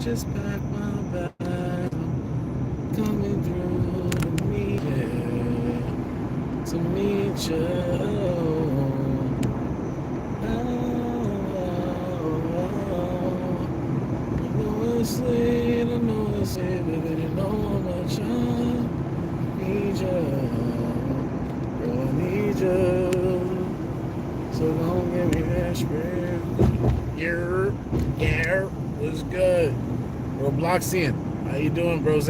just pack my bag. I'm coming through to meet you. To meet you. I know it's late, but you know how much I need you. Girl, I need you. So don't give me that spirit. Yeah, what's good? Robloxian, how you doing, brose?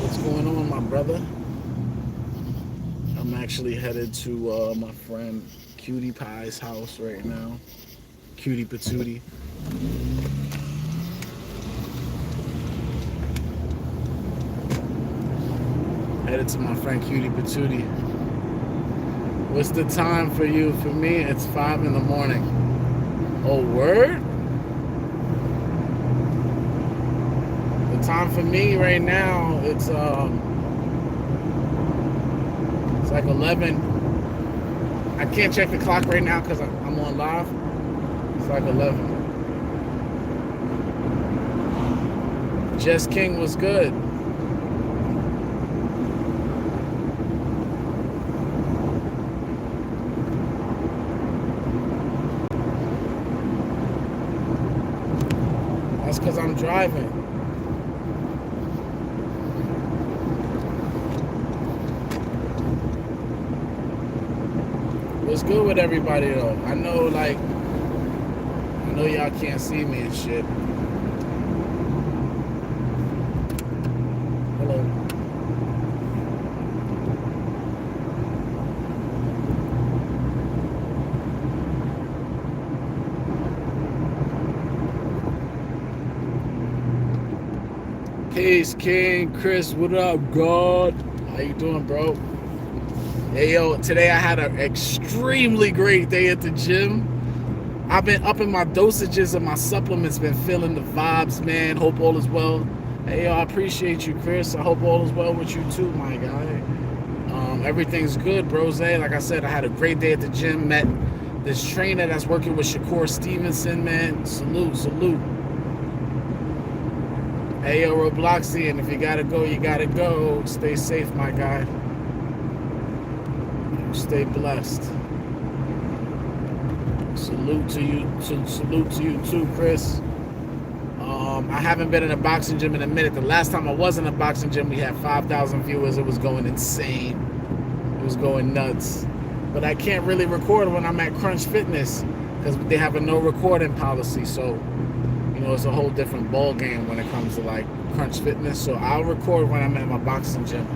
What's going on, my brother? I'm actually headed to my friend Cutie Pie's house right now. Cutie Patootie. Headed to my friend Cutie Patootie. What's the time for you? For me, it's 5 in the morning. Oh, word? The time for me right now, it's like 11. I can't check the clock right now because I'm on live. It's like 11. Jess King was good. That's because I'm driving. What's good with everybody though? I know y'all can't see me and shit. Hello. Peace, King. Chris, what up, God? How you doing, bro? Hey, yo, today I had an extremely great day at the gym. I've been upping my dosages of my supplements, been feeling the vibes, man. Hope all is well. Hey, yo, I appreciate you, Chris. I hope all is well with you too, my guy. Everything's good, bros. Like I said, I had a great day at the gym. Met this trainer that's working with Shakur Stevenson, man. Salute. Hey, yo, Robloxian, if you gotta go, you gotta go. Stay safe, my guy. Stay blessed. Salute to you too, Chris. I haven't been in a boxing gym in a minute. The last time I was in a boxing gym, we had 5,000 viewers. It was going insane. It was going nuts. But I can't really record when I'm at Crunch Fitness because they have a no recording policy. So, it's a whole different ball game when it comes to like Crunch Fitness. So I'll record when I'm at my boxing gym.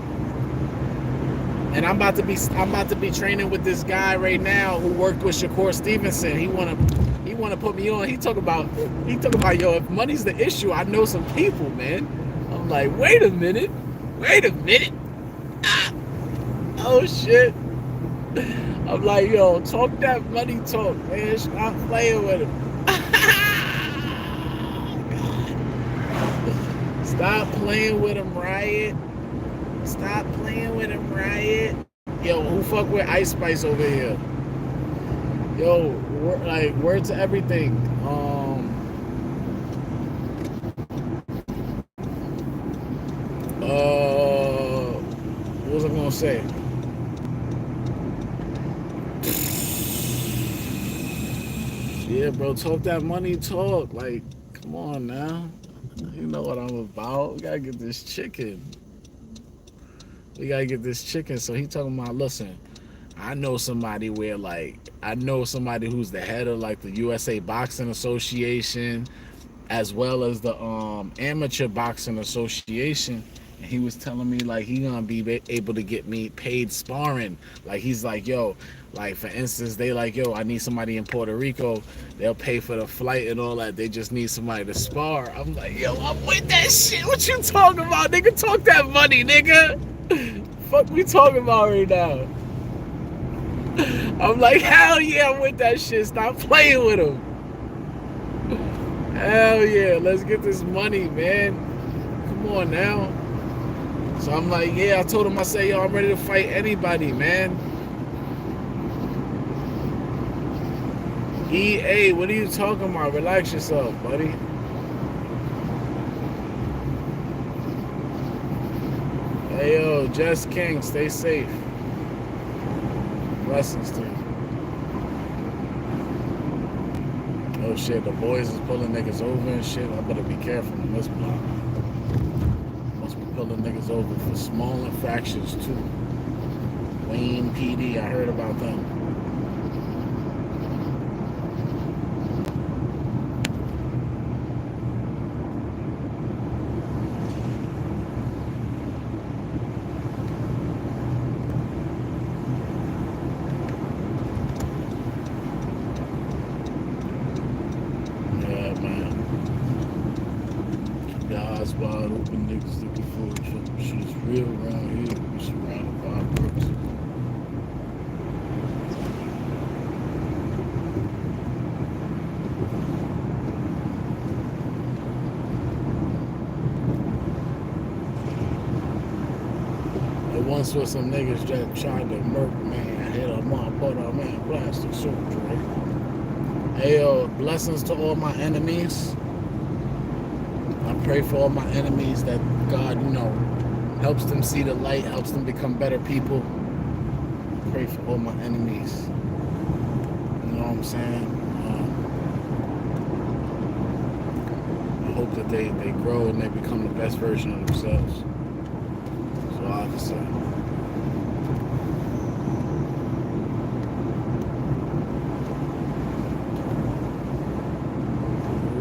And I'm about to be training with this guy right now who worked with Shakur Stevenson. He wanna put me on. He talk about yo, if money's the issue, I know some people, man. I'm like, wait a minute. Ah, oh shit. I'm like, yo, talk that money talk, man. Stop playing with him. Stop playing with him, Riot. Stop playing with him, Riot. Yo, who fuck with Ice Spice over here? Yo, word to everything. What was I gonna say? Yeah, bro, talk that money talk. Like, come on now. You know what I'm about. We gotta get this chicken. So he talking about, listen, I know somebody who's the head of like the USA Boxing Association as well as the Amateur Boxing Association. And he was telling me like he gonna be able to get me paid sparring. Like he's like, yo, like for instance, they like, yo, I need somebody in Puerto Rico. They'll pay for the flight and all that. They just need somebody to spar. I'm like, yo, I'm with that shit. What you talking about, nigga? Talk that money, nigga. Fuck we talking about right now? I'm like, hell yeah, I'm with that shit. Stop playing with him. Hell yeah, let's get this money, man. Come on now. So I'm like, yeah, I told him, I said, yo, I'm ready to fight anybody, man. EA, what are you talking about? Relax yourself, buddy. Hey yo, Jess King, stay safe. Blessings to you. Oh shit, the boys is pulling niggas over and shit. I better be careful in this block. Must be pulling niggas over for small infractions too. Wayne PD, I heard about them. Wide open niggas looking for each other. Shit's real around here. We surrounded by brooks. There once was some niggas that tried to murk man, hit a mom, but a man, plastic surgery. Hey yo, blessings to all my enemies. I pray for all my enemies that God, helps them see the light, helps them become better people. I pray for all my enemies. You know what I'm saying? I hope that they grow and they become the best version of themselves. That's all I can say.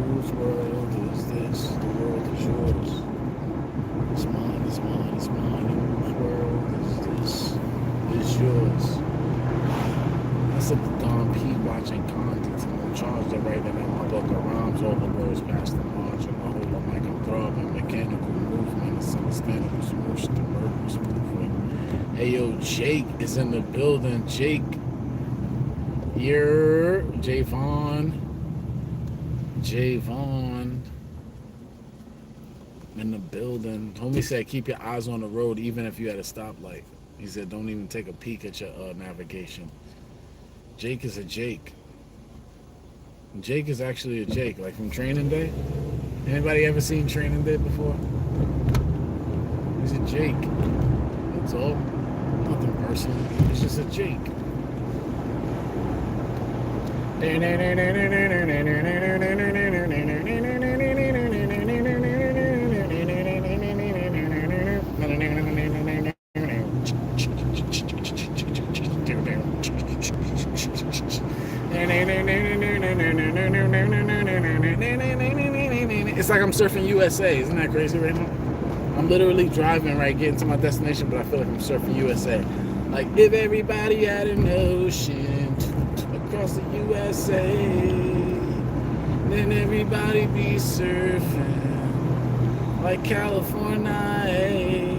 Whose world is this? The world is yours. It's mine, it's mine, it's mine. Whose world is this? It's yours. I said the Don P watching content and I'm charged to write in my book of rhymes, all the words past the margin. I hold on like I'm throbbing, mechanical movement, it's understandable, smoosh, the murderous movement. Hey yo, Jake is in the building. Jake, you're Javon in the building. Homie said keep your eyes on the road even if you at a stoplight. He said don't even take a peek at your navigation. Jake is a Jake. Jake is actually a Jake, like from Training Day. Anybody ever seen Training Day before? He's a Jake. That's all. Nothing personal. It's just a Jake. It's like I'm surfing USA. Isn't that crazy right now? I'm literally driving, right, getting to my destination, but I feel like I'm surfing USA. Like, if everybody had an ocean across the USA, then everybody be surfing like California.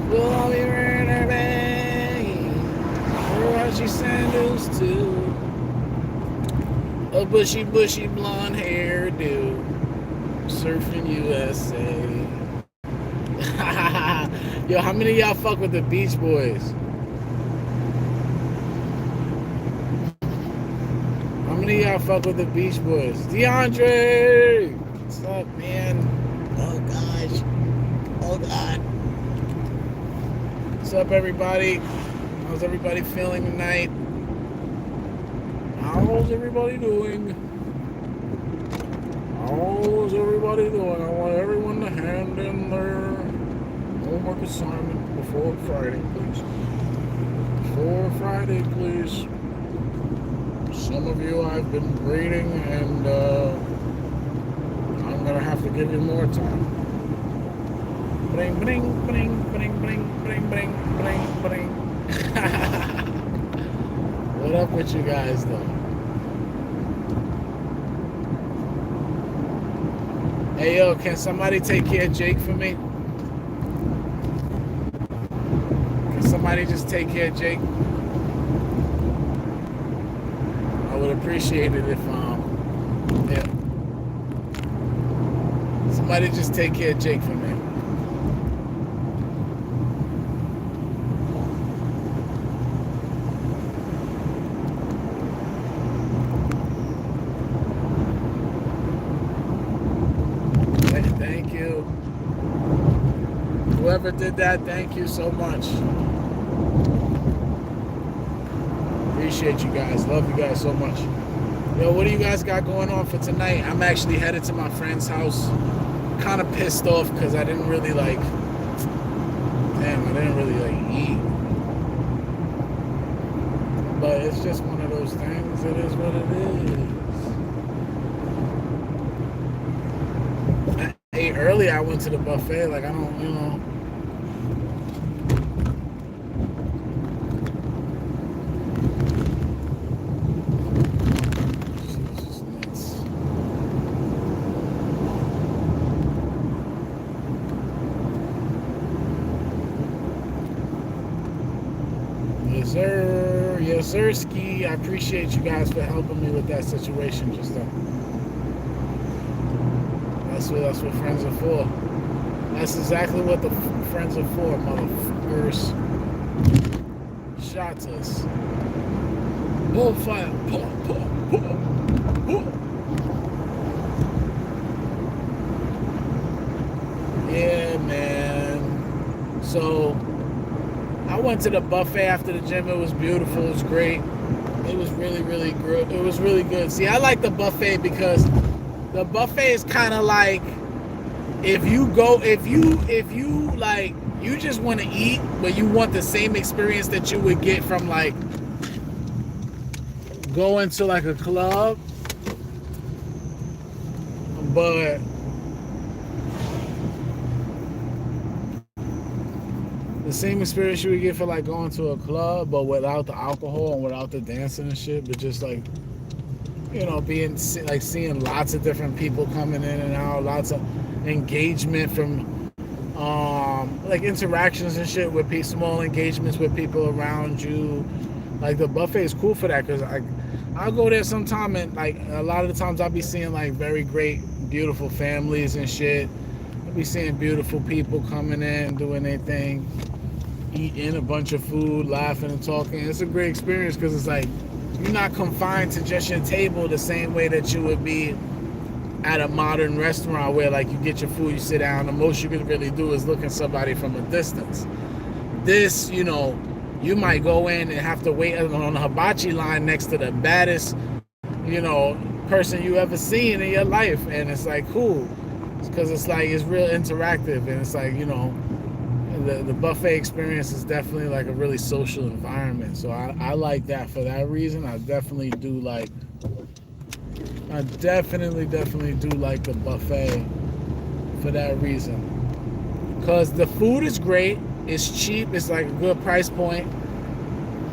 We'll all be wearing our baggy, Warachi sandals too. A bushy blonde hairdo, surfing USA. Yo, how many of y'all fuck with the Beach Boys? How many of y'all fuck with the Beach Boys? DeAndre! What's up, man? Oh, gosh. Oh, God. What's up, everybody? How's everybody feeling tonight? How's everybody doing? How's everybody doing? I want everyone to hand in their homework assignment before Friday, please. Before Friday, please. Some of you I've been reading, and I'm gonna have to give you more time. Bring, bring, bring, bring, bring, bring, bring, bring, bring. What up with you guys, though? Hey, yo, can somebody take care of Jake for me? Can somebody just take care of Jake? I would appreciate it if, yeah. Somebody just take care of Jake for me. whoever did that, thank you so much. Appreciate you guys. Love you guys so much. Yo, what do you guys got going on for tonight? I'm actually headed to my friend's house. Kind of pissed off because I didn't really like. Damn, I didn't really like eat. But it's just one of those things. It is what it is. I ate early. I went to the buffet. Like I don't, you know. Yes, sir, Ski. I appreciate you guys for helping me with that situation just then. That's what friends are for. That's exactly what the friends are for, motherfuckers. Shots us. Pull fire. Pull. Yeah, man. So I went to the buffet after the gym. It was beautiful. It was great. It was really, really good. It was really good. See, I like the buffet because the buffet is kind of like if you like you just want to eat, but you want the same experience that you would get from like going to like a club, but the same experience you would get for like going to a club, but without the alcohol and without the dancing and shit, but just like, you know, being like seeing lots of different people coming in and out, lots of engagement from like interactions and shit with people, small engagements with people around you. Like the buffet is cool for that because I'll go there sometime and like a lot of the times I'll be seeing like very great, beautiful families and shit. I'll be seeing beautiful people coming in, doing their thing, eating a bunch of food, laughing and talking. It's a great experience because it's like you're not confined to just your table the same way that you would be at a modern restaurant where like you get your food, you sit down, the most you can really do is look at somebody from a distance. This, you know, you might go in and have to wait on a hibachi line next to the baddest, you know, person you ever seen in your life, and it's like cool because it's like it's real interactive, and it's like, you know, the buffet experience is definitely like a really social environment. So I like that for that reason. I definitely do like the buffet for that reason. Because the food is great, it's cheap, it's like a good price point.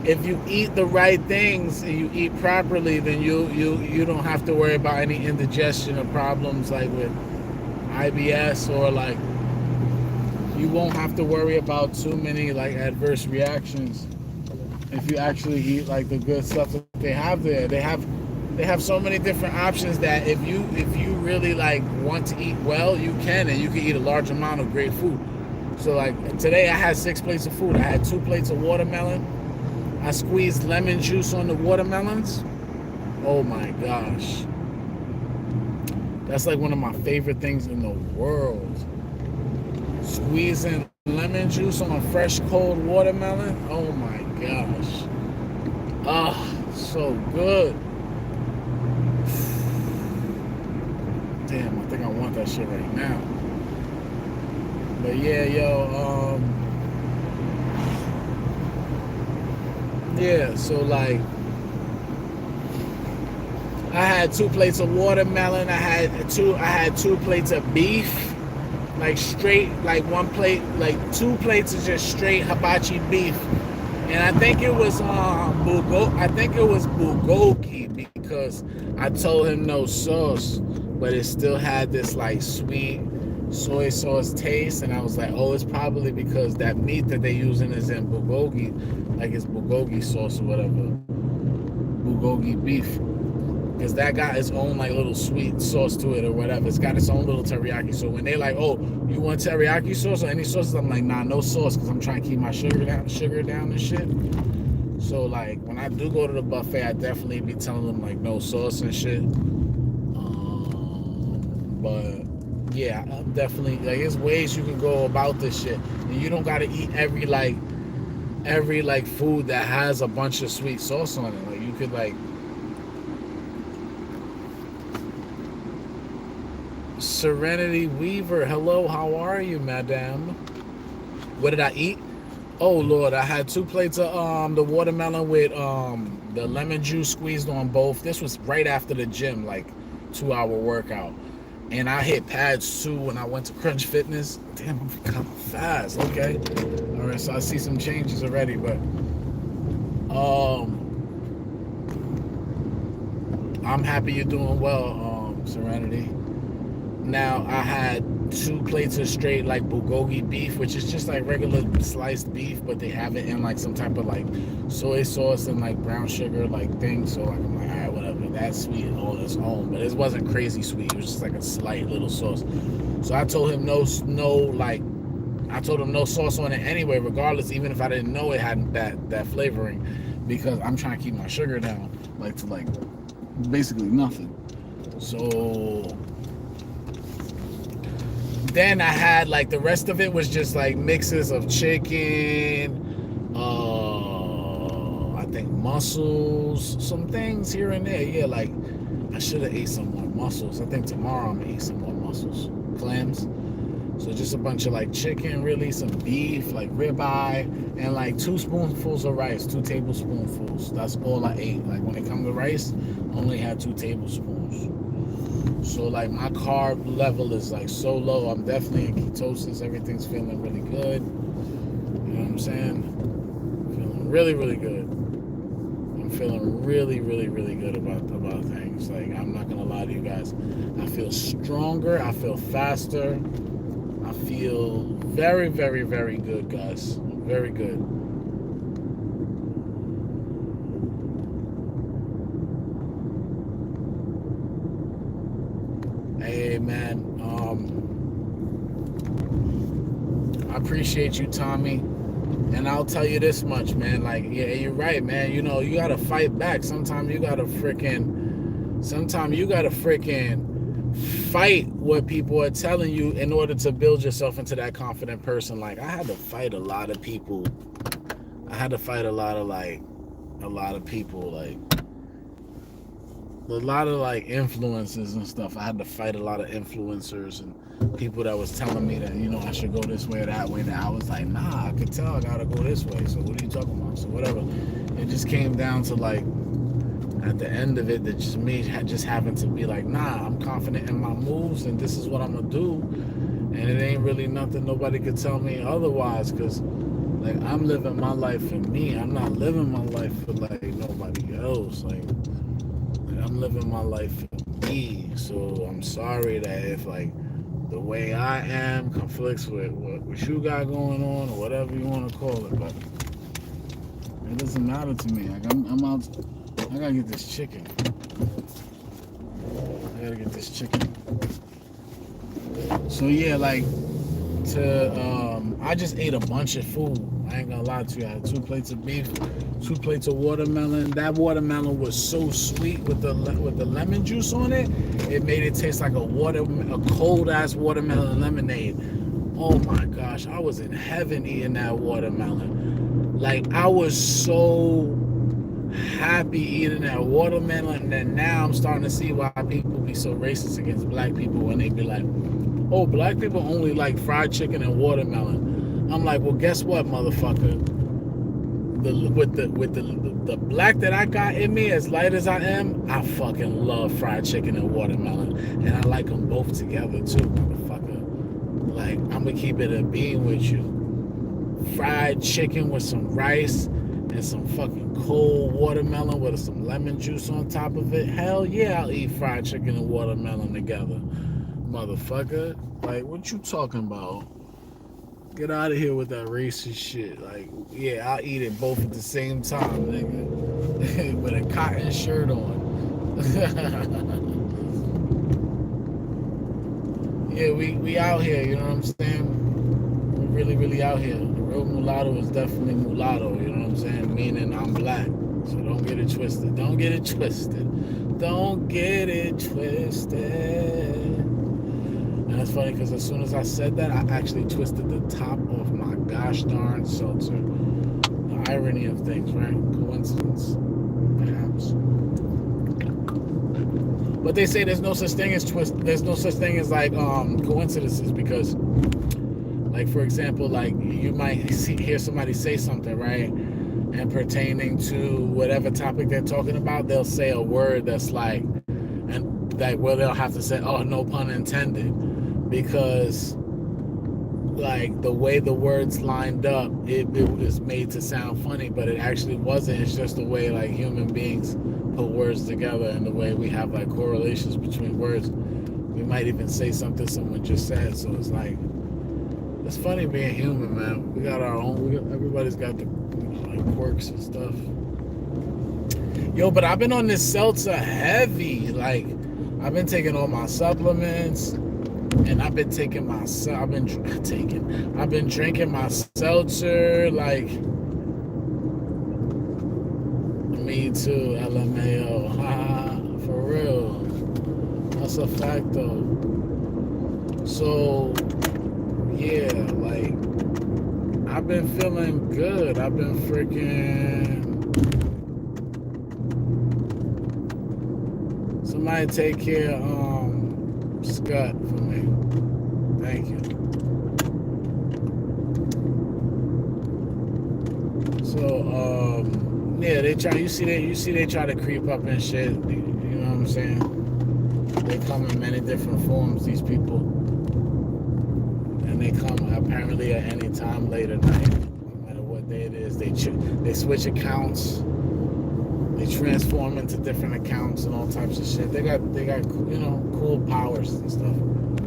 If you eat the right things and you eat properly, then you don't have to worry about any indigestion or problems like with IBS, or like you won't have to worry about too many like adverse reactions if you actually eat like the good stuff that they have there. They have so many different options that if you really like want to eat well, you can, and you can eat a large amount of great food. So like today I had 6 plates of food. I had 2 plates of watermelon. I squeezed lemon juice on the watermelons. Oh my gosh. That's like one of my favorite things in the world. Squeezing lemon juice on a fresh cold watermelon. Oh my gosh. Ah, so good. Damn, I think I want that shit right now. But yeah, yo, yeah, so like I had 2 plates of watermelon, I had 2 plates of beef, like straight, like 1 plate, like 2 plates of just straight hibachi beef. And I think it was bulgogi because I told him no sauce, but it still had this like sweet soy sauce taste, and I was like, oh, it's probably because that meat that they using is in bulgogi, like it's bulgogi sauce or whatever, bulgogi beef, because that got its own like little sweet sauce to it or whatever. It's got its own little teriyaki. So when they like, oh, you want teriyaki sauce or any sauces, I'm like, nah, no sauce, because I'm trying to keep my sugar down and shit. So like when I do go to the buffet, I definitely be telling them like no sauce and shit. But Yeah, definitely. Like, there's ways you can go about this shit, and you don't gotta eat every like food that has a bunch of sweet sauce on it. Like, you could like Serenity Weaver. Hello, how are you, madam? What did I eat? Oh Lord, I had 2 plates of the watermelon with the lemon juice squeezed on both. This was right after the gym, like 2 hour workout. And I hit pads too when I went to Crunch Fitness. Damn, I'm kind of fast. Okay. All right, so I see some changes already, but um I'm happy you're doing well, Serenity. Now I had 2 plates of straight like bulgogi beef, which is just like regular sliced beef, but they have it in like some type of like soy sauce and like brown sugar like thing. So like I'm like, all right, whatever. That's sweet on its own, but it wasn't crazy sweet. It was just like a slight little sauce. So I told him I told him no sauce on it anyway, regardless, even if I didn't know it had that flavoring, because I'm trying to keep my sugar down, like to like basically nothing. So then I had like the rest of it was just like mixes of chicken, I think mussels, some things here and there. Yeah, like I should have ate some more mussels. I think tomorrow I'm gonna eat some more mussels, clams. So just a bunch of like chicken, really, some beef, like ribeye, and like 2 spoonfuls of rice, 2 tablespoonfuls. That's all I ate. Like when it comes to rice, I only had 2 tablespoons. So like my carb level is like so low. I'm definitely in ketosis. Everything's feeling really good. You know what I'm saying? Feeling really, really good. I'm feeling really, really, really good about things. Like, I'm not gonna lie to you guys. I feel stronger. I feel faster. I feel very, very, very good, guys. Very good. Hey, man. I appreciate you, Tommy. And I'll tell you this much, man. Like, yeah, you're right, man. You know, you gotta fight back. Sometimes you gotta freaking fight what people are telling you in order to build yourself into that confident person. Like, I had to fight a lot of people. I had to fight a lot of people, like a lot of like influences and stuff. I had to fight a lot of influencers and people that was telling me that, you know, I should go this way or that way. That I was like, nah, I could tell I gotta go this way. So what are you talking about? So whatever. It just came down to like, at the end of it, that just me just having to be like, nah, I'm confident in my moves and this is what I'm gonna do. And it ain't really nothing nobody could tell me otherwise, because like I'm living my life for me. I'm not living my life for like nobody else. Like I'm living my life for me. So I'm sorry that if like the way I am conflicts with what you got going on or whatever you want to call it, but it doesn't matter to me. Like I'm out. I gotta get this chicken. So yeah, like I just ate a bunch of food. I ain't gonna lie to you. I had 2 plates of beef, 2 plates of watermelon. That watermelon was so sweet with the lemon juice on it. It made it taste like a cold ass watermelon lemonade. Oh my gosh, I was in heaven eating that watermelon. Like, I was so happy eating that watermelon, and now I'm starting to see why people be so racist against black people when they be like, oh, black people only like fried chicken and watermelon. I'm like, well, guess what, motherfucker? With the black that I got in me, as light as I am, I fucking love fried chicken and watermelon, and I like them both together too, motherfucker. Like, I'm gonna keep it a bean with you. Fried chicken with some rice and some fucking cold watermelon with some lemon juice on top of it. Hell yeah, I'll eat fried chicken and watermelon together, motherfucker. Like, what you talking about? Get out of here with that racist shit. Like, yeah, I'll eat it both at the same time, nigga. With a cotton shirt on. Yeah, we out here, you know what I'm saying? We really, really out here. The real mulatto is definitely mulatto, you know what I'm saying? Meaning I'm black. So don't get it twisted. Don't get it twisted. Don't get it twisted. And it's funny because as soon as I said that, I actually twisted the top of my gosh darn seltzer. The irony of things, right? Coincidence, perhaps. But they say there's no such thing as There's no such thing as like coincidences because, like for example, like you might hear somebody say something, right? And pertaining to whatever topic they're talking about, they'll say a word that's like, and like where they'll have to say, "Oh, no pun intended," because like the way the words lined up, it was made to sound funny, but it actually wasn't. It's just the way like human beings put words together and the way we have like correlations between words. We might even say something someone just said, so it's like it's funny being human, man. We got our own. Everybody's got the like quirks and stuff. Yo, but I've been on this seltzer heavy. Like I've been taking all my supplements. And I've been taking my, I've been drinking my seltzer, like, me too, LMAO, for real, that's a fact though. So, yeah, like, I've been feeling good, I've been freaking, somebody take care of, Scott for me. Thank you. So, yeah, they try. You see, they try to creep up and shit. You know what I'm saying? They come in many different forms. These people, and they come apparently at any time late at night, no matter what day it is. They switch accounts. They transform into different accounts and all types of shit. They got cool powers and stuff.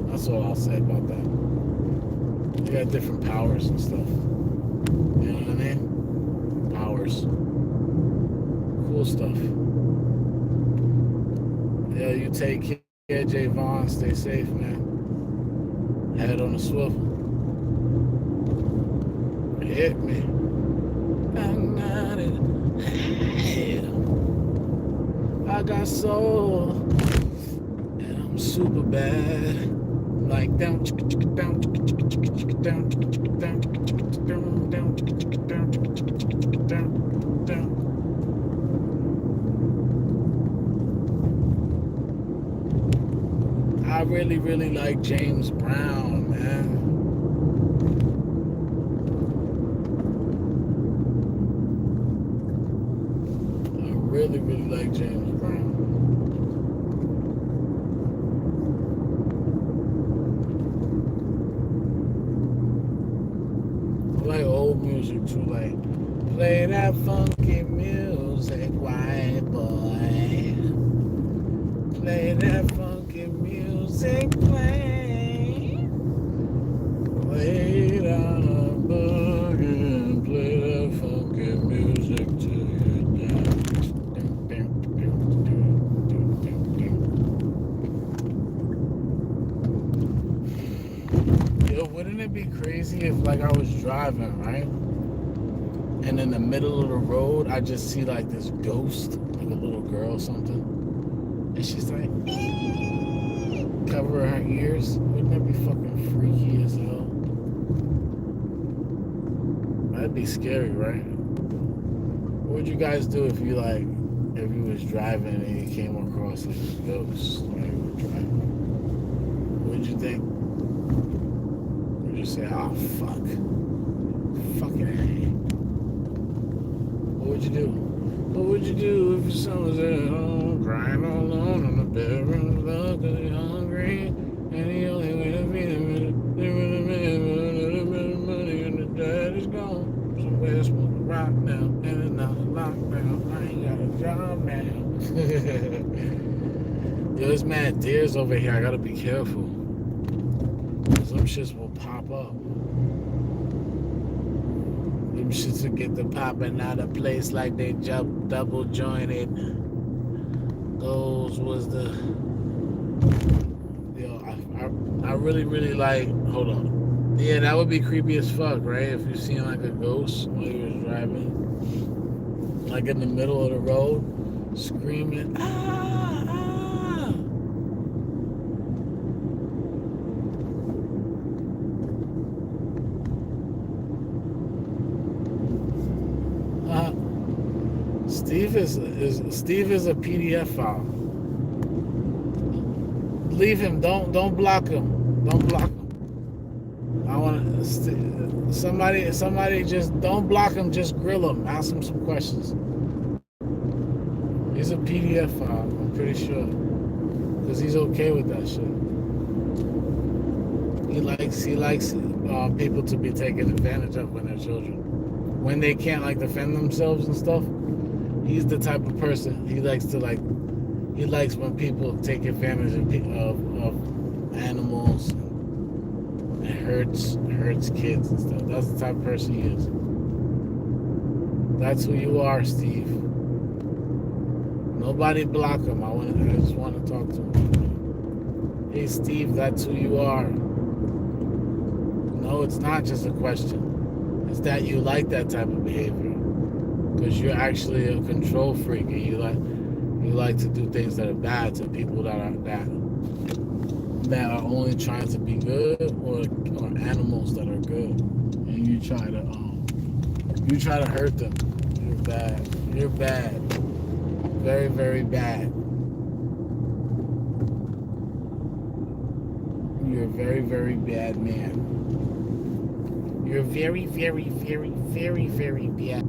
That's all I'll say about that. They got different powers and stuff. You know what I mean? Powers. Cool stuff. Yeah, you take care, Javon. Stay safe, man. Head on a swivel. Hit me. I'm not it. I got soul, and I'm super bad. Like down, down, down, down. I really, really like James Brown, man. Really, really like James Brown. I like old music too, like play that funky music, white boy. Play that funky music, play. Play down a boogie, play that funky music to you down. Wouldn't it be crazy if like I was driving, right? And in the middle of the road, I just see like this ghost, like a little girl or something. And she's like, cover her ears. Wouldn't that be fucking freaky as hell? That'd be scary, right? What would you guys do if you was driving and you came across like a ghost? Like, what would you think? You say, oh fuck, fucking A. What would you do? What would you do if your son was at home, crying all alone in the bedroom, love cause he's hungry, and the only way to feed him is a little bit of money and the dad is gone. Somewhere smoking rock now, and it's not a lockdown, I ain't got a job now. Yo, there's mad deers over here, I gotta be careful. Some shits will pop up. Them shits will get to popping out of place like they jump double jointed. Those was the. Yo, I really, really like. Hold on. Yeah, that would be creepy as fuck, right? If you seen like a ghost while you was driving, like in the middle of the road, screaming, ah, ah. Steve is a PDF file. Leave him. Don't block him. Don't block him. I want somebody just don't block him. Just grill him. Ask him some questions. He's a PDF file. I'm pretty sure because he's okay with that shit. He likes people to be taken advantage of when they're children, when they can't like defend themselves and stuff. He's the type of person he likes to like. He likes when people take advantage of animals and hurts kids and stuff. That's the type of person he is. That's who you are, Steve. Nobody block him. I just want to talk to him. Hey, Steve, that's who you are. No, it's not just a question. It's that you like that type of behavior because you're actually a control freak and you like to do things that are bad to people that are only trying to be good or animals that are good, and you try to hurt them. You're bad. You're bad. Very, very bad. You're a very, very bad man. You're very, very, very, very, very bad.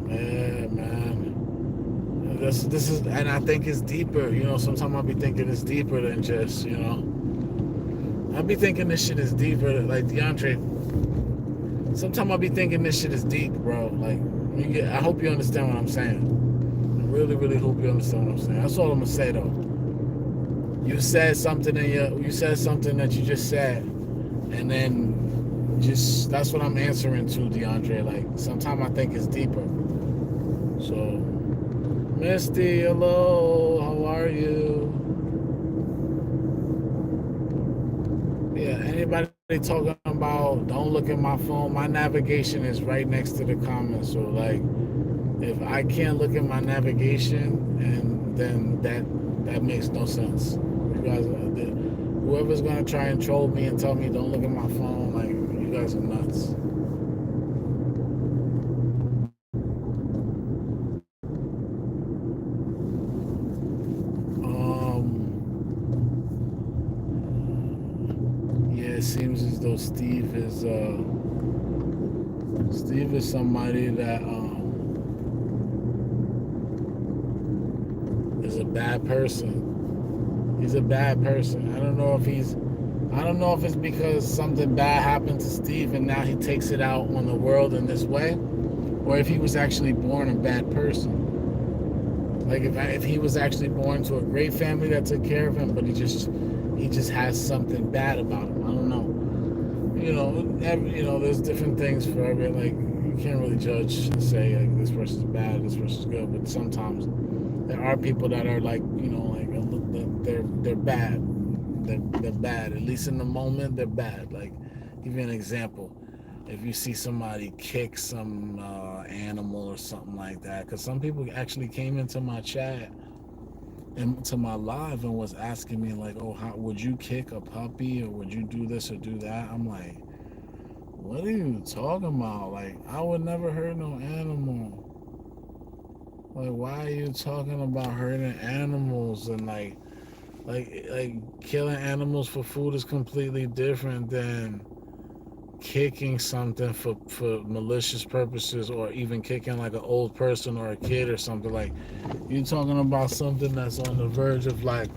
Yeah, man. This is, and I think it's deeper. You know, sometimes I'll be thinking it's deeper than just, you know. I'll be thinking this shit is deeper. Like DeAndre, sometimes I'll be thinking this shit is deep, bro. Like, I hope you understand what I'm saying. I really, really hope you understand what I'm saying. That's all I'm gonna say though. You said something that you just said, and then just that's what I'm answering to, DeAndre. Like sometimes I think it's deeper. So, Misty, hello, how are you? Yeah, anybody talking about don't look at my phone, my navigation is right next to the comments. So like if I can't look at my navigation, and then that makes no sense. You guys, whoever's gonna try and troll me and tell me don't look at my phone, like you guys are nuts. Yeah, it seems as though Steve is somebody that is a bad person. He's a bad person. I don't know if it's because something bad happened to Steve and now he takes it out on the world in this way, or if he was actually born a bad person. Like if he was actually born to a great family that took care of him, but he just has something bad about him. I don't know. You know, there's different things for every, like you can't really judge and say like this person's bad, this person's good, but sometimes there are people that are like, you know, like they're bad. They're bad. At least in the moment, they're bad. Like, give you an example. If you see somebody kick some animal or something like that, because some people actually came into my chat and to my live and was asking me like, oh, how would you kick a puppy or would you do this or do that? I'm like, what are you talking about? Like, I would never hurt no animal. Like, why are you talking about hurting animals? And like killing animals for food is completely different than kicking something for malicious purposes, or even kicking like an old person or a kid or something. Like, you're talking about something that's on the verge of like,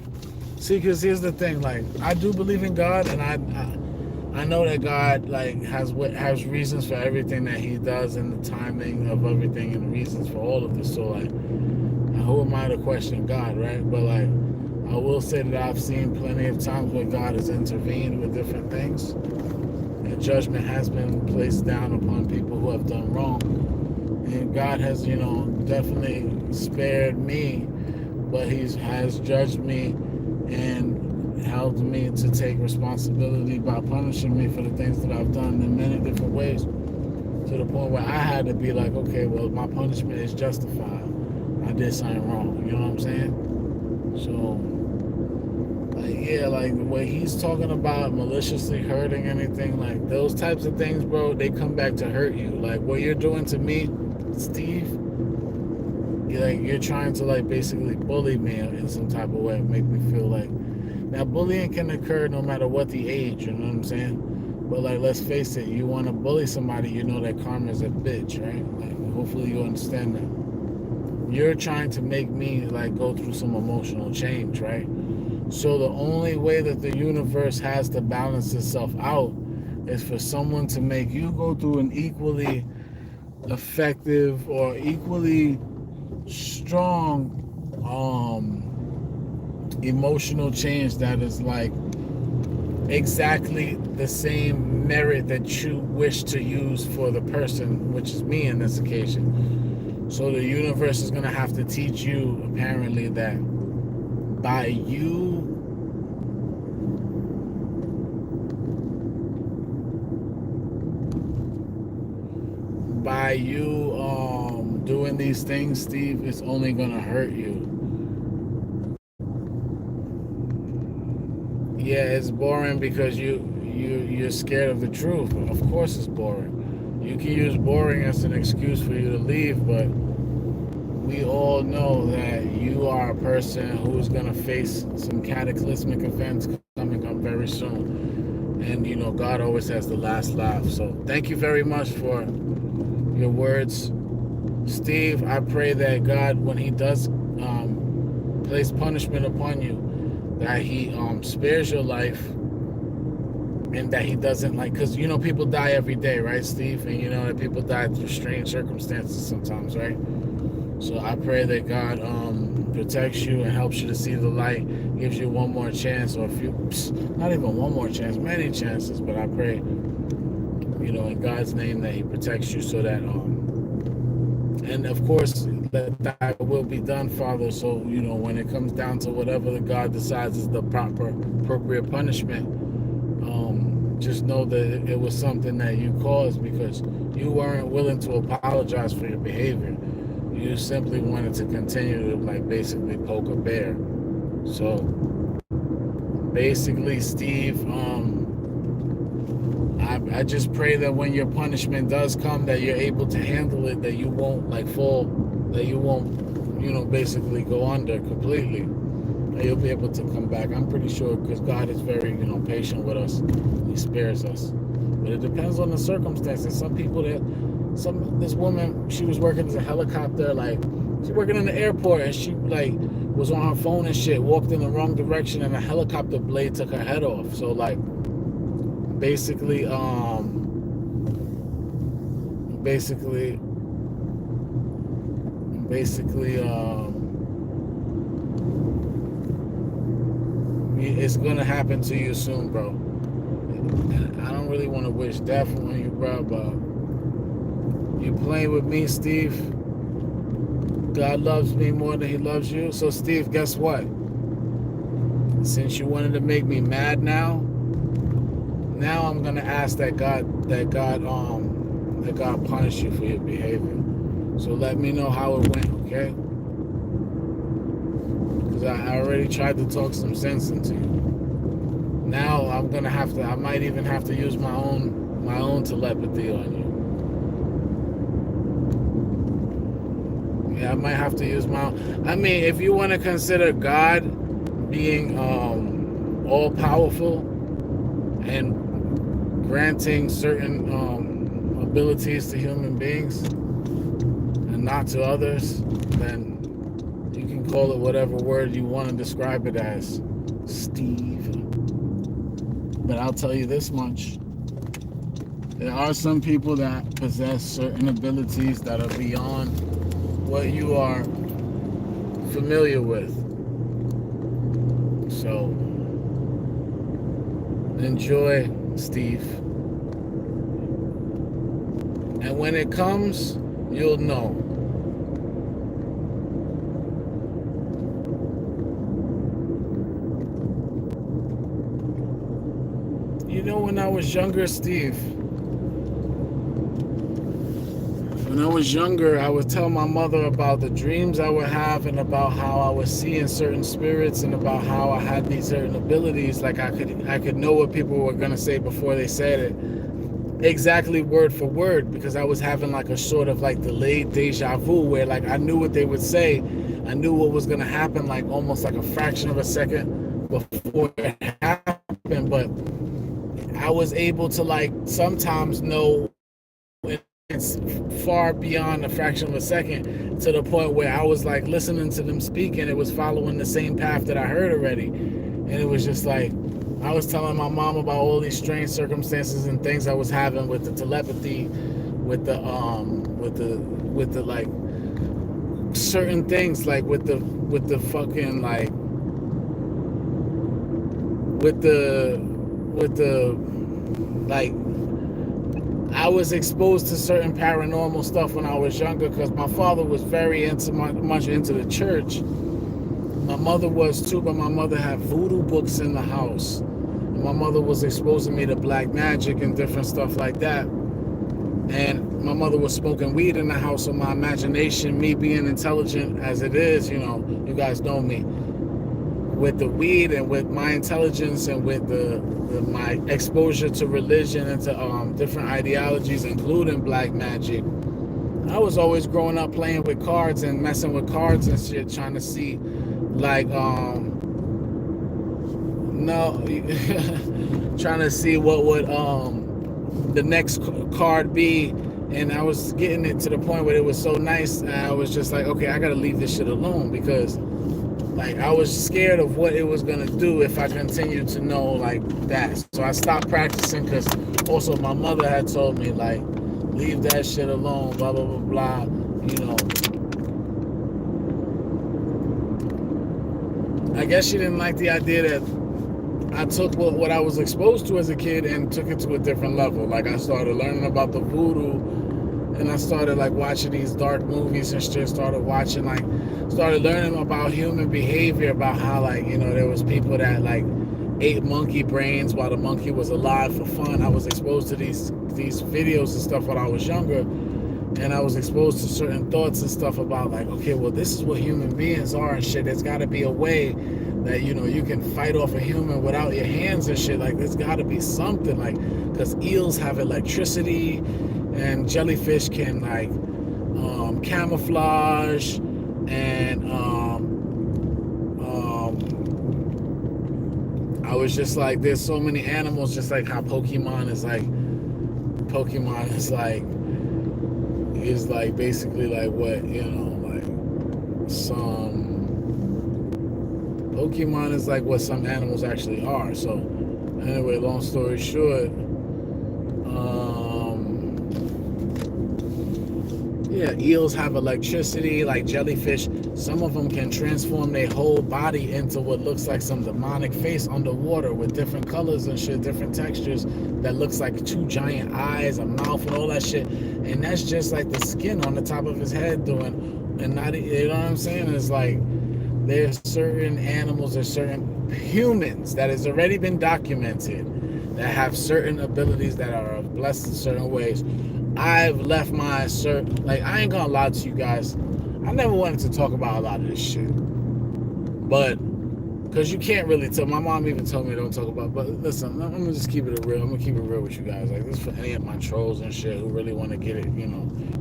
see, because here's the thing, like I do believe in God, and I know that God like has reasons for everything that he does, and the timing of everything and reasons for all of this. So like, who am I to question God, right? But like, I will say that I've seen plenty of times where God has intervened with different things, and judgment has been placed down upon people who have done wrong. And God has, you know, definitely spared me, but he has judged me and held me to take responsibility by punishing me for the things that I've done in many different ways, to the point where I had to be like, okay, well, my punishment is justified. I did something wrong. You know what I'm saying? So Like, yeah, like what he's talking about, maliciously hurting anything, like those types of things, bro, they come back to hurt you. Like what you're doing to me, Steve, you're trying to like basically bully me in some type of way, make me feel like. Now, bullying can occur no matter what the age, you know what I'm saying? But like, let's face it, you want to bully somebody, you know that karma's a bitch, right? Like, hopefully you understand that. You're trying to make me like go through some emotional change, right? So the only way that the universe has to balance itself out is for someone to make you go through an equally effective or equally strong emotional change that is like exactly the same merit that you wish to use for the person, which is me in this occasion. So the universe is going to have to teach you, apparently, that by you doing these things, Steve, it's only going to hurt you. Yeah, it's boring because you're scared of the truth. Of course it's boring. You can use boring as an excuse for you to leave, but we all know that you are a person who's going to face some cataclysmic events coming up very soon. And you know, God always has the last laugh. So thank you very much for your words, Steve. I pray that God, when he does place punishment upon you, that he spares your life, and that he doesn't, like, because you know people die every day, right, Steve? And you know that people die through strange circumstances sometimes, right? So I pray that God protects you and helps you to see the light, gives you one more chance, or a few, not even one more chance, many chances. But I pray, you know, in God's name, that he protects you, so that and of course, let thy will be done, Father. So, you know, when it comes down to whatever the God decides is the proper, appropriate punishment, just know that it was something that you caused because you weren't willing to apologize for your behavior. You simply wanted to continue to, like, basically poke a bear. So, basically, Steve, I just pray that when your punishment does come, that you're able to handle it, that you won't like fall, that you won't, you know, basically go under completely. That you'll be able to come back. I'm pretty sure, because God is very, you know, patient with us. He spares us. But it depends on the circumstances. Some people this woman, she was working as a helicopter, like, she's working in the airport, and she, like, was on her phone and shit, walked in the wrong direction, and a helicopter blade took her head off. So, like, basically, basically, it's gonna happen to you soon, bro. I don't really want to wish death on you, bro, but you playing with me, Steve. God loves me more than he loves you. So, Steve, guess what? Since you wanted to make me mad now I'm gonna ask that God punish you for your behavior. So let me know how it went, okay? Because I already tried to talk some sense into you. Now I'm gonna have to. I might even have to use my own telepathy on you. Yeah, I might have to use my own. I mean, if you want to consider God being all powerful and granting certain abilities to human beings and not to others, then you can call it whatever word you want to describe it as, Steve. But I'll tell you this much. There are some people that possess certain abilities that are beyond what you are familiar with. So enjoy, Steve. And when it comes, you'll know. You know, when I was younger, Steve, when when I was younger, I would tell my mother about the dreams I would have and about how I was seeing certain spirits and about how I had these certain abilities. Like I could know what people were gonna say before they said it, exactly word for word, because I was having like a sort of like delayed deja vu where like I knew what they would say, I knew what was gonna happen, like almost like a fraction of a second before it happened. But I was able to like sometimes know it's far beyond a fraction of a second, to the point where I was like listening to them speak and it was following the same path that I heard already. And it was just like I was telling my mom about all these strange circumstances and things I was having with the telepathy, with the like certain things, like with the fucking like with the like I was exposed to certain paranormal stuff when I was younger because my father was very much into the church. My mother was too, but my mother had voodoo books in the house. And my mother was exposing me to black magic and different stuff like that. And my mother was smoking weed in the house, so my imagination, me being intelligent as it is, you guys know me, with the weed and with my intelligence and with my exposure to religion and to different ideologies, including black magic, I was always growing up playing with cards and messing with cards and shit, trying to see like no trying to see what would the next card be. And I was getting it to the point where it was so nice, I was just like, okay, I gotta leave this shit alone, because like I was scared of what it was gonna do if I continued to know like that. So I stopped practicing, because also my mother had told me like, leave that shit alone, blah blah blah blah. I guess she didn't like the idea that I took what I was exposed to as a kid and took it to a different level. Like I started learning about the voodoo, and I started like watching these dark movies and shit. Started learning about human behavior, about how like there was people that like ate monkey brains while the monkey was alive for fun. I was exposed to these videos and stuff when I was younger, and I was exposed to certain thoughts and stuff about like, okay, well, this is what human beings are and shit. There's got to be a way that you can fight off a human without your hands and shit. Like there's got to be something, like, because eels have electricity and jellyfish can like camouflage, and I was just like, there's so many animals, just like how Pokemon is like basically like what like some Pokemon is like what some animals actually are. So anyway, long story short, yeah, eels have electricity like jellyfish. Some of them can transform their whole body into what looks like some demonic face underwater with different colors and shit, different textures, that looks like two giant eyes, a mouth, and all that shit. And that's just like the skin on the top of his head doing, and not, you know what I'm saying? It's like there's certain animals or certain humans that has already been documented that have certain abilities that are blessed in certain ways. I've left my like, I ain't gonna lie to you guys, I never wanted to talk about a lot of this shit, but because you can't really tell. My mom even told me don't talk about. But listen, I'm gonna just keep it real. I'm gonna keep it real with you guys. Like, this is for any of my trolls and shit who really want to get it. Who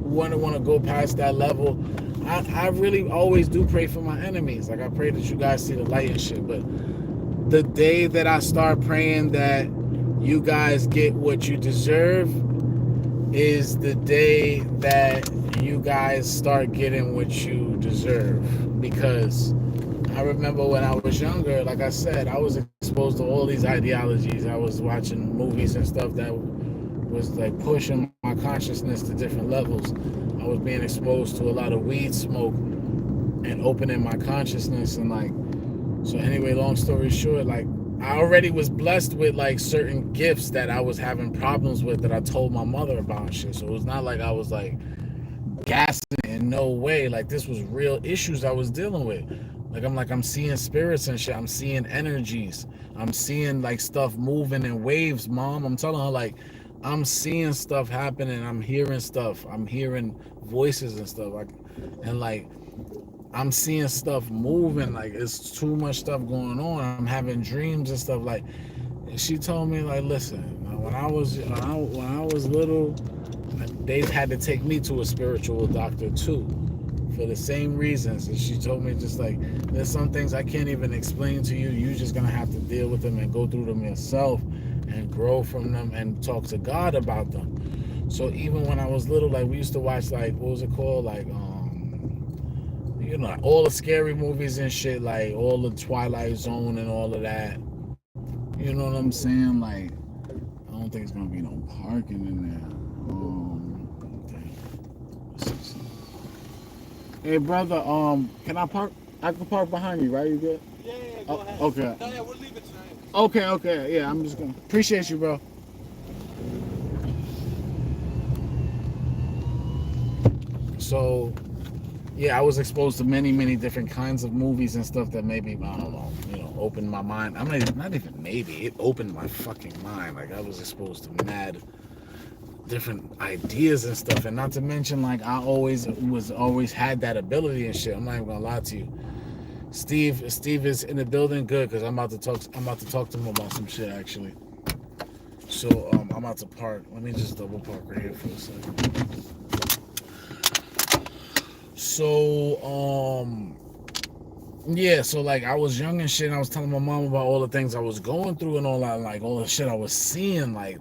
want to go past that level. I really always do pray for my enemies. Like, I pray that you guys see the light and shit. But the day that I start praying that you guys get what you deserve is the day that you guys start getting what you deserve. Because I remember when I was younger, like I said, I was exposed to all these ideologies. I was watching movies and stuff that was like pushing my consciousness to different levels. I was being exposed to a lot of weed smoke and opening my consciousness. And like, so anyway, long story short, like, I already was blessed with like certain gifts that I was having problems with, that I told my mother about and shit. So it was not like I was like gassing it, in no way. Like, this was real issues I was dealing with. I'm seeing spirits and shit. I'm seeing energies. I'm seeing like stuff moving in waves, mom. I'm telling her like I'm seeing stuff happening. I'm hearing stuff. I'm hearing voices and stuff. Like, and like I'm seeing stuff moving. Like it's too much stuff going on. I'm having dreams and stuff. Like, and she told me like, listen, when I was little, they had to take me to a spiritual doctor too, for the same reasons. And she told me just like, there's some things I can't even explain to you. You're just gonna have to deal with them and go through them yourself, and grow from them and talk to God about them. So even when I was little, like we used to watch like what was it called, like all the scary movies and shit, like all the Twilight Zone and all of that. You know what I'm saying? Like I don't think it's gonna be no parking in there. Hey brother, can I park? I can park behind you, right? You good? Yeah, yeah, go ahead. Okay. No, yeah, we're leaving tonight. Okay. Yeah, I'm just gonna appreciate you, bro. So yeah, I was exposed to many different kinds of movies and stuff that maybe I don't know, opened my mind. I'm not even maybe it opened my fucking mind. Like I was exposed to mad different ideas and stuff, and not to mention like I always had that ability and shit. I'm not even gonna lie to you. Steve is in the building. Good, because I'm about to talk to him about some shit actually. So I'm about to park. Let me just double park right here for a second. So yeah, so like I was young and shit, and I was telling my mom about all the things I was going through and all that, like all the shit I was seeing. Like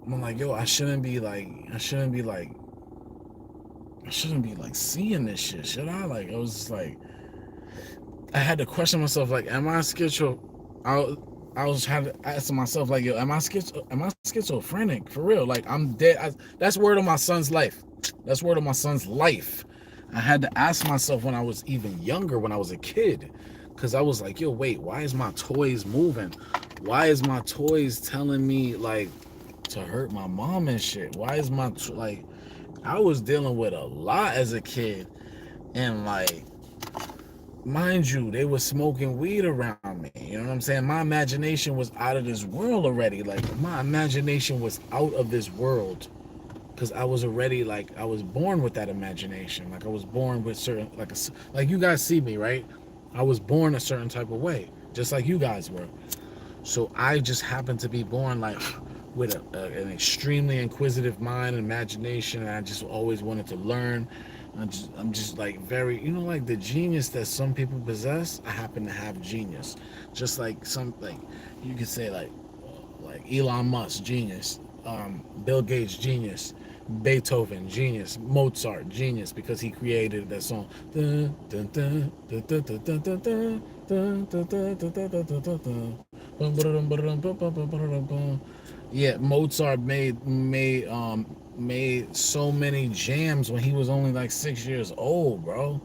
I'm like, yo, I shouldn't be like seeing this shit, should I? Like I was just like, I had to question myself, like, am I schizo? I I was trying to ask myself, like, yo, am I schizophrenic for real? Like I'm dead. That's word on my son's life. That's word on my son's life. I had to ask myself when I was even younger, when I was a kid, because I was like, yo, wait, why is my toys moving? Why is my toys telling me like to hurt my mom and shit? Why is like I was dealing with a lot as a kid, and like mind you, they were smoking weed around me. You know what I'm saying? My imagination was out of this world already. Like my imagination was out of this world, because I was already like I was born with that imagination. Like I was born with certain like you guys see me, right? I was born a certain type of way, just like you guys were. So I just happened to be born like with an extremely inquisitive mind and imagination, and I just always wanted to learn. I'm just like very, like the genius that some people possess. I happen to have genius, just like some like you could say like Elon Musk genius, Bill Gates genius, Beethoven genius, Mozart genius, because he created that song. Yeah, Mozart made so many jams when he was only like 6 years old, bro.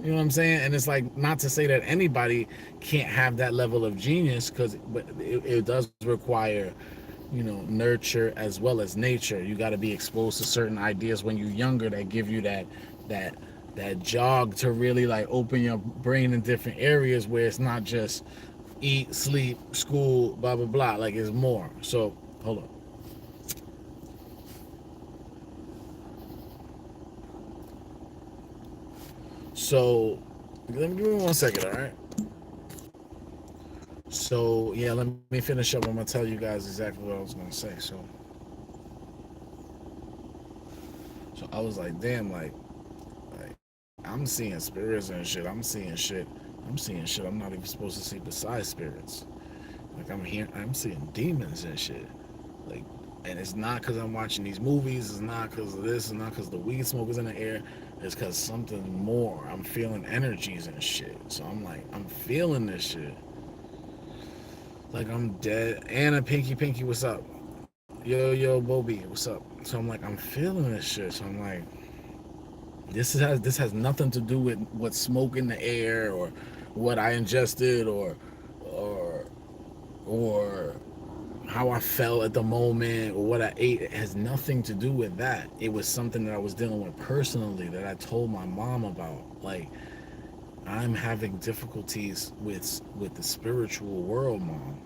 You know what I'm saying? And it's like, not to say that anybody can't have that level of genius, but it does require, nurture as well as nature. You got to be exposed to certain ideas when you're younger that give you that that jog to really like open your brain in different areas, where it's not just eat, sleep, school, blah blah blah. Like it's more. So hold on. So let me give me 1 second, all right? So yeah, let me finish up. I'm gonna tell you guys exactly what I was gonna say. So I was like, damn, like I'm seeing spirits and shit. I'm seeing shit I'm not even supposed to see besides spirits. Like I'm seeing demons and shit. Like, and it's not because I'm watching these movies. It's not because of this. It's not because the weed smoke is in the air. It's because something more. I'm feeling energies and shit. So I'm like, I'm feeling this shit. Like I'm dead. Anna, Pinky, what's up? Yo, Bobby, what's up? So I'm like, I'm feeling this shit. So I'm like, this has nothing to do with what smoke in the air, or what I ingested, or or how I felt at the moment, or what I ate. It has nothing to do with that. It was something that I was dealing with personally, that I told my mom about. Like, I'm having difficulties with the spiritual world, mom.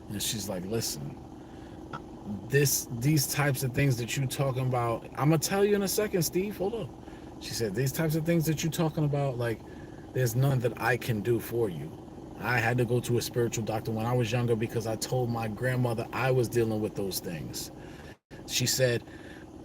And she's like, listen, these types of things that you talking about, I'm gonna tell you in a second, Steve. Hold up. She said these types of things that you talking about, like there's none that I can do for you. I had to go to a spiritual doctor when I was younger because I told my grandmother I was dealing with those things. She said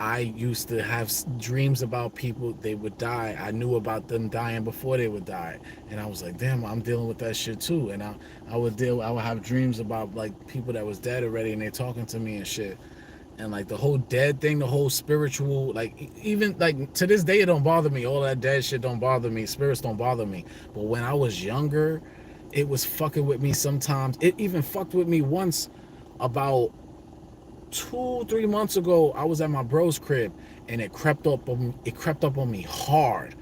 I used to have dreams about people, they would die. I knew about them dying before they would die. And I was like, damn, I'm dealing with that shit too. And I would have dreams about like people that was dead already and they talking to me and shit. And like the whole dead thing, the whole spiritual, like even like to this day it don't bother me. All that dead shit don't bother me. Spirits don't bother me. But when I was younger, it was fucking with me sometimes. It even fucked with me once about 2, 3 months ago. I was at my bro's crib and it crept up on me hard.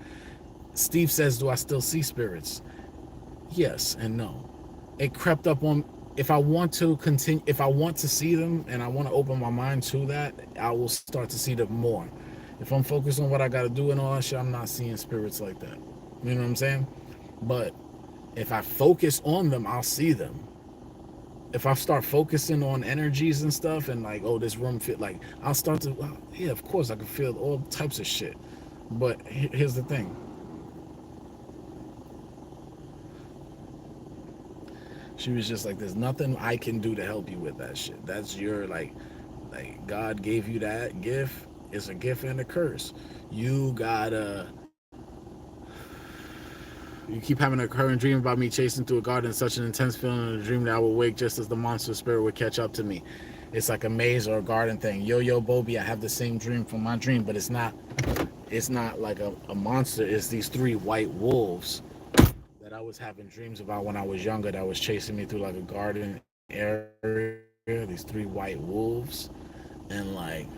Steve says, do I still see spirits? Yes and no. It crept up on, if I want to continue, if I want to see them and I want to open my mind to that, I will start to see them more. If I'm focused on what I got to do and all that shit, I'm not seeing spirits like that. You know what I'm saying? But if I focus on them, I'll see them. If I start focusing on energies and stuff and like, oh, this room fit, like I'll start to, yeah, of course I can feel all types of shit. But here's the thing. She was just like, there's nothing I can do to help you with that shit. That's your like God gave you that gift. It's a gift and a curse. You gotta, you keep having a recurring dream about me chasing through a garden, such an intense feeling in a dream that I will wake just as the monster spirit would catch up to me. It's like a maze or a garden thing. Yo, Bobby, I have the same dream from my dream, but it's not like a monster. It's these 3 white wolves that I was having dreams about when I was younger that was chasing me through like a garden area. These 3 white wolves. And like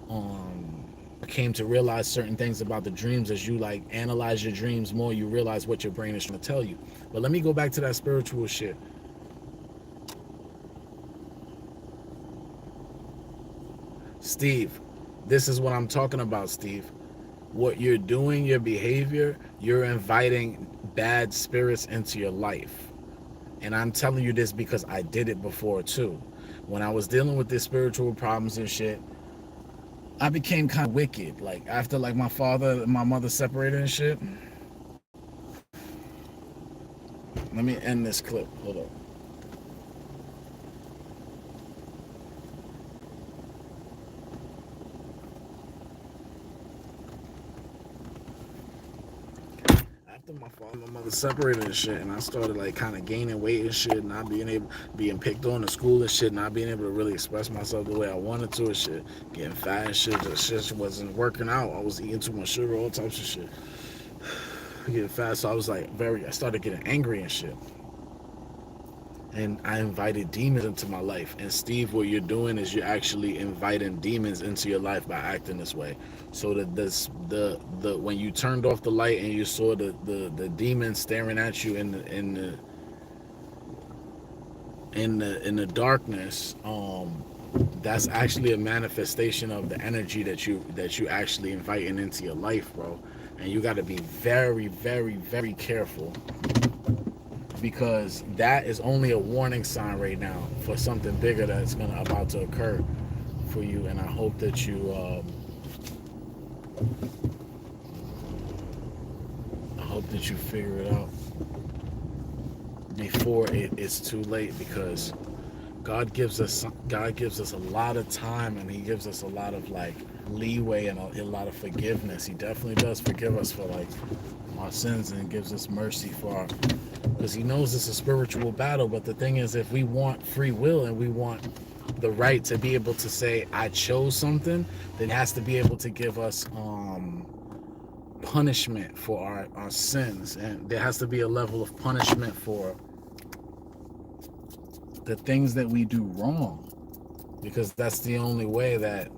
I came to realize certain things about the dreams. As you like analyze your dreams more, you realize what your brain is trying to tell you. But let me go back to that spiritual shit. Steve, this is what I'm talking about, Steve. What you're doing, your behavior, you're inviting bad spirits into your life. And I'm telling you this because I did it before too. When I was dealing with these spiritual problems and shit, I became kind of wicked. Like after like my father and my mother separated and shit. Let me end this clip. Hold up. After my father and my mother separated and shit, and I started like kind of gaining weight and shit, not being picked on in school and shit, not being able to really express myself the way I wanted to and shit, getting fat and shit, the shit wasn't working out. I was eating too much sugar, all types of shit. Getting fat, so I was like I started getting angry and shit. And I invited demons into my life. And Steve, what you're doing is you're actually inviting demons into your life by acting this way. So that the when you turned off the light and you saw the demon staring at you in the darkness, that's actually a manifestation of the energy that you actually inviting into your life, bro. And you got to be very, very, very careful, because that is only a warning sign right now for something bigger that's about to occur for you. And I hope that you figure it out before it's too late, because God gives us a lot of time, and he gives us a lot of like leeway and a lot of forgiveness. He definitely does forgive us for like our sins and gives us mercy for our, because he knows it's a spiritual battle. But the thing is, if we want free will and we want the right to be able to say I chose something, then he has to be able to give us punishment for our sins, and there has to be a level of punishment for the things that we do wrong, because that's the only way that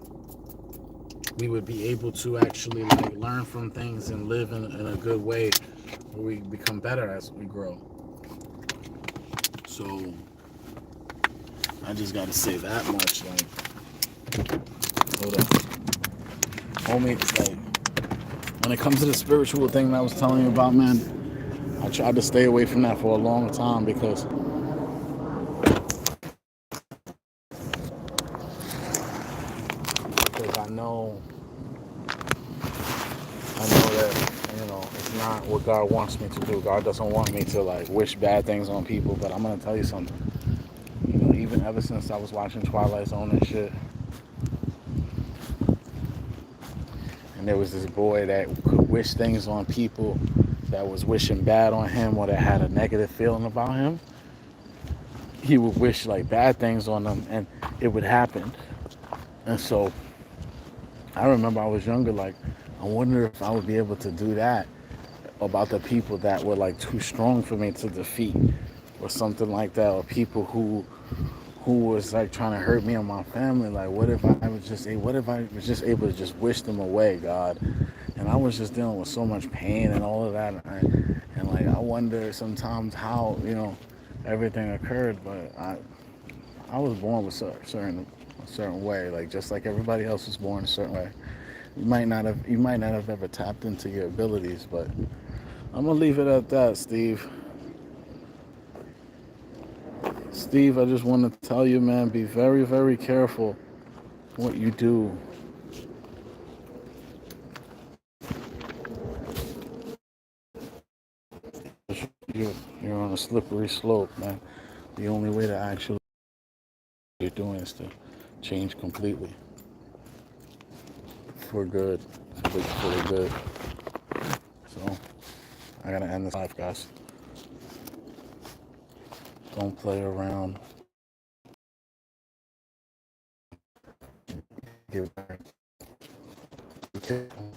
we would be able to actually like learn from things and live in a good way where we become better as we grow. So I just got to say that much. Like, hold up, homie. Like, when it comes to the spiritual thing that I was telling you about, man, I tried to stay away from that for a long time, because know that, it's not what God wants me to do. God doesn't want me to like wish bad things on people. But I'm gonna tell you something. Even ever since I was watching Twilight Zone and shit, and there was this boy that could wish things on people that was wishing bad on him or that had a negative feeling about him. He would wish like bad things on them, and it would happen. And so I remember I was younger, like I wonder if I would be able to do that about the people that were like too strong for me to defeat, or something like that, or people who was like trying to hurt me and my family. Like, what if I was just able to just wish them away, God? And I was just dealing with so much pain and all of that, and like I wonder sometimes how everything occurred. But I was born with a certain way, like just like everybody else was born a certain way. You might not have ever tapped into your abilities, but I'm gonna leave it at that, Steve. Steve, I just want to tell you, man, be very, very careful what you do. You're on a slippery slope, man. The only way to actually you're doing is to change completely for good, for the good. So I gotta end this life, guys. Don't play around. Give it back. Be careful.